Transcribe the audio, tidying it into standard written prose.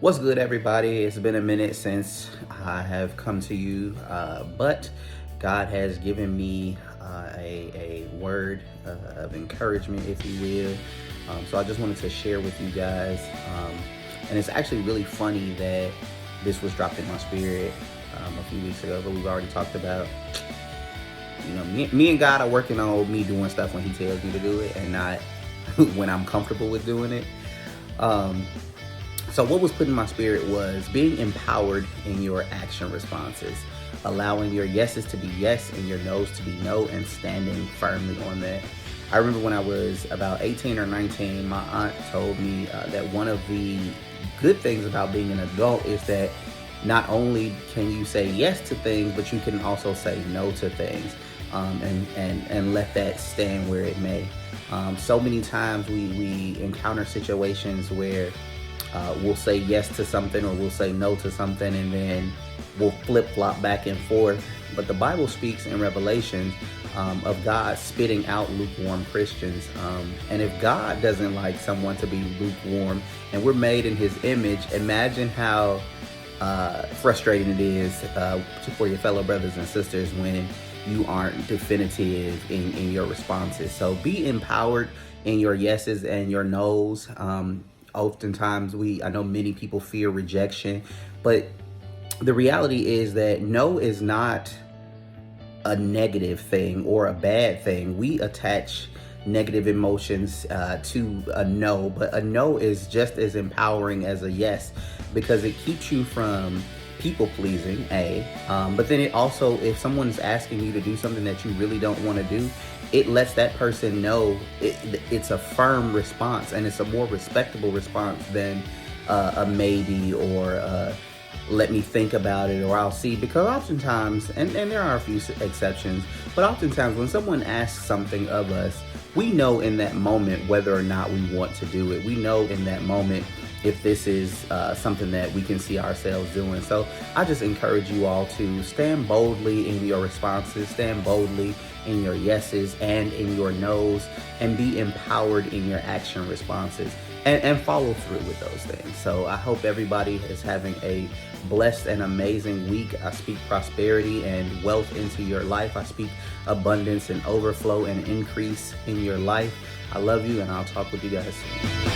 What's good, everybody? It's been a minute since I have come to you, but God has given me a word of encouragement, if you will. So I just wanted to share with you guys. And it's actually really funny that this was dropped in my spirit a few weeks ago, but we've already talked about, me and God are working on me doing stuff when He tells me to do it and not when I'm comfortable with doing it. Um, So what was put in my spirit was being empowered in your action responses, allowing your yeses to be yes and your no's to be no, and standing firmly on that. I remember when I was about 18 or 19, my aunt told me that one of the good things about being an adult is that not only can you say yes to things, but you can also say no to things, and let that stand where it may. So many times we encounter situations where we'll say yes to something or we'll say no to something, and then we'll flip flop back and forth. But the Bible speaks in Revelation of God spitting out lukewarm Christians. And if God doesn't like someone to be lukewarm and we're made in His image, imagine how frustrating it is for your fellow brothers and sisters when you aren't definitive in your responses. So be empowered in your yeses and your nos. Oftentimes I know many people fear rejection, but the reality is that no is not a negative thing or a bad thing. We attach negative emotions to a no, but a no is just as empowering as a yes, because it keeps you from people pleasing, but then it also, if someone's asking you to do something that you really don't want to do, it lets that person know it's a firm response, and it's a more respectable response than a maybe or let me think about it or I'll see. Because oftentimes, and there are a few exceptions, but oftentimes when someone asks something of us, we know in that moment whether or not we want to do it. We know in that moment if this is something that we can see ourselves doing. So I just encourage you all to stand boldly in your responses, stand boldly in your yeses and in your nos, and be empowered in your action responses, and follow through with those things. So I hope everybody is having a blessed and amazing week. I speak prosperity and wealth into your life. I speak abundance and overflow and increase in your life. I love you, and I'll talk with you guys soon.